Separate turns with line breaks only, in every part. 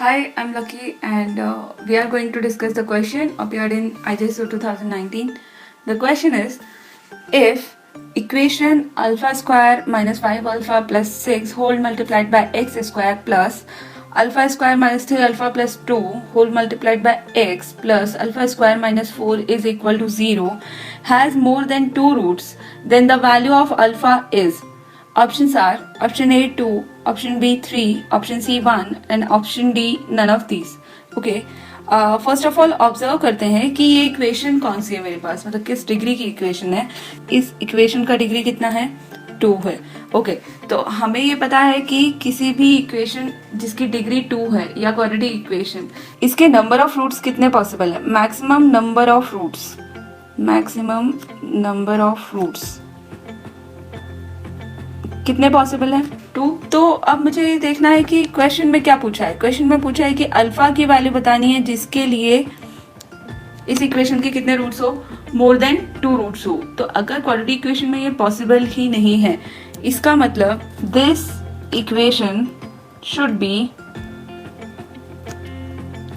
Hi, I'm Lucky and we are going to discuss the question appeared in IJSO 2019. The question is, if equation alpha square minus 5 alpha plus 6 whole multiplied by x square plus alpha square minus 3 alpha plus 2 whole multiplied by x plus alpha square minus 4 is equal to 0 has more than 2 roots, then the value of alpha is. Options are option A 2, option B 3, option C 1 and option D none of these. Okay. First of all observe करते हैं कि ये equation कौन सी है मेरे पास, मतलब किस degree की इक्वेशन है. इस इक्वेशन का डिग्री कितना है, 2 है. ओके तो हमें ये पता है कि किसी भी इक्वेशन जिसकी डिग्री 2 है या क्वाड्रेटिक इक्वेशन, इसके नंबर ऑफ रूट्स कितने पॉसिबल है. मैक्सिमम नंबर ऑफ रूट्स कितने पॉसिबल है, 2. तो अब मुझे ये देखना है कि क्वेश्चन में क्या पूछा है. क्वेश्चन में पूछा है कि अल्फा की वैल्यू बतानी है जिसके लिए इस इक्वेशन के कितने रूट्स हो, मोर देन 2 रूट्स हो. तो अगर क्वाड्रेटिक इक्वेशन में ये पॉसिबल ही नहीं है, इसका मतलब this equation should be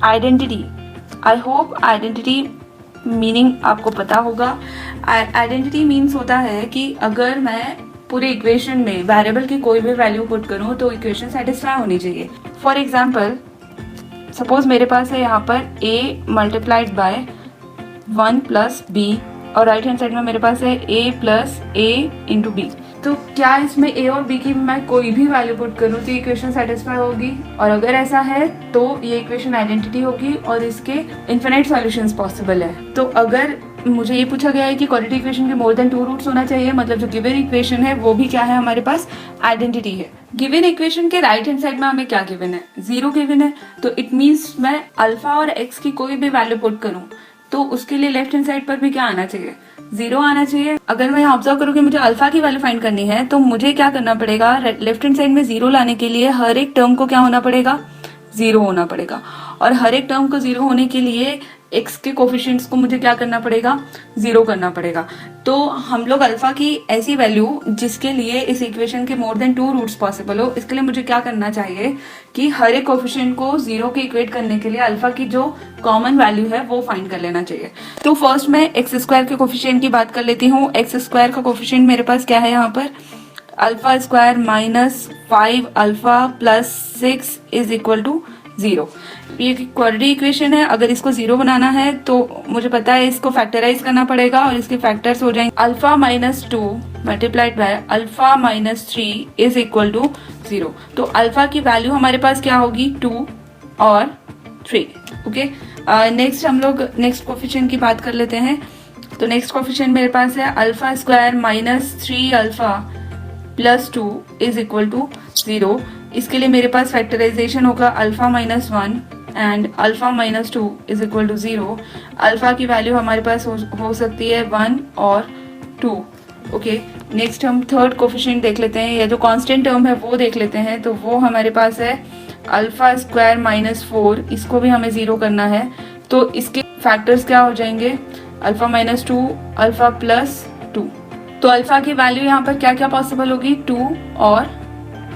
identity. I hope identity meaning आपको पता होगा. आइडेंटिटी मीन्स होता है कि अगर मैं पूरे इक्वेशन में वेरिएबल की कोई भी वैल्यू पुट करूं तो इक्वेशन सेटिस्फाई होनी चाहिए. फॉर एग्जाम्पल सपोज मेरे पास है यहाँ पर a multiplied by 1 plus B और राइट हैंड साइड में मेरे पास है a plus a into B. तो क्या इसमें a और b की मैं कोई भी वैल्यू पुट करूँ तो इक्वेशन सेटिस्फाई होगी, और अगर ऐसा है तो ये इक्वेशन आइडेंटिटी होगी और इसके इन्फिनिट सॉल्यूशंस पॉसिबल है. तो अगर मुझे ये पूछा गया है कि क्वाड्रेटिक इक्वेशन के मोर देन 2 रूट्स होना चाहिए, मतलब जो गिवन इक्वेशन है वो भी क्या है, हमारे पास आइडेंटिटी है. गिवन इक्वेशन के राइट हैंड साइड में हमें क्या गिवन है, 0 गिवन है. तो इट मीन्स मैं अल्फा और एक्स की कोई भी वैल्यू पुट करूं तो उसके लिए लेफ्ट हैंड साइड पर भी क्या आना चाहिए, 0 आना चाहिए. अगर मैं यहाँ ऑब्जर्व करूँ कि मुझे अल्फा की वैल्यू फाइंड करनी है तो मुझे क्या करना पड़ेगा, लेफ्ट हैंड साइड में 0 लाने के लिए हर एक टर्म को क्या होना पड़ेगा, 0 होना पड़ेगा. और हर एक टर्म को 0 होने के लिए x के कोफिशिएंट्स को मुझे क्या करना पड़ेगा, 0 करना पड़ेगा. तो हम लोग अल्फा की ऐसी वैल्यू जिसके लिए इस इक्वेशन के मोर देन 2 रूट्स पॉसिबल हो, इसके लिए मुझे क्या करना चाहिए कि हर एक कोफिशिएंट को 0 के इक्वेट करने के लिए अल्फा की जो कॉमन वैल्यू है वो फाइंड कर लेना चाहिए. तो फर्स्ट मैं एक्स स्क्वायर के कोफिशिएंट की बात कर लेती हूँ. एक्स स्क्वायर का कोफिशिएंट मेरे पास क्या है यहाँ पर, alpha square minus 5 alpha plus 6 is equal to 0. ये क्वाड्रेटिक इक्वेशन है. अगर इसको 0 बनाना है तो मुझे पता है इसको फैक्टराइज करना पड़ेगा और इसके फैक्टर्स हो जाएंगे alpha minus 2 multiplied by alpha minus 3 is equal to 0. तो अल्फा की वैल्यू हमारे पास क्या होगी, 2 और 3. ओके नेक्स्ट हम लोग नेक्स्ट कोफिशिएंट की बात कर लेते हैं. तो नेक्स्ट कोफिशिएंट मेरे पास है alpha square minus 3 alpha plus 2 is equal to 0. इसके लिए मेरे पास फैक्टराइजेशन होगा alpha minus 1 and alpha minus 2 is equal to 0. Alpha की वैल्यू हमारे पास हो सकती है 1 और 2. ओके नेक्स्ट हम थर्ड कोफिशिएंट देख लेते हैं, या जो कांस्टेंट टर्म है वो देख लेते हैं. तो वो हमारे पास है अल्फा स्क्वायर माइनस 4. इसको भी हमें 0 करना है. तो इसके फैक्टर्स क्या हो जाएंगे, अल्फा माइनस 2 अल्फा प्लस 2. तो अल्फा की वैल्यू यहाँ पर क्या क्या पॉसिबल होगी, 2 और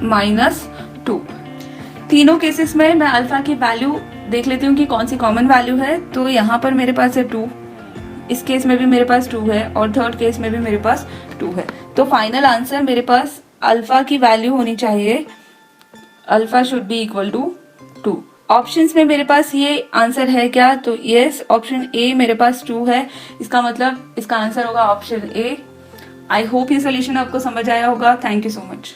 माइनस 2. तीनों केसेस में मैं अल्फा की वैल्यू देख लेती हूँ कि कौन सी कॉमन वैल्यू है. तो यहाँ पर मेरे पास है 2, इस केस में भी मेरे पास 2 है और थर्ड केस में भी मेरे पास 2 है. तो फाइनल आंसर मेरे पास अल्फा की वैल्यू होनी चाहिए, alpha should be equal to 2. Options में मेरे पास ये आंसर है क्या, तो यस ऑप्शन ए मेरे पास 2 है. इसका मतलब इसका आंसर होगा ऑप्शन ए. आई होप ये सोल्यूशन आपको समझ आया होगा. Thank you so much.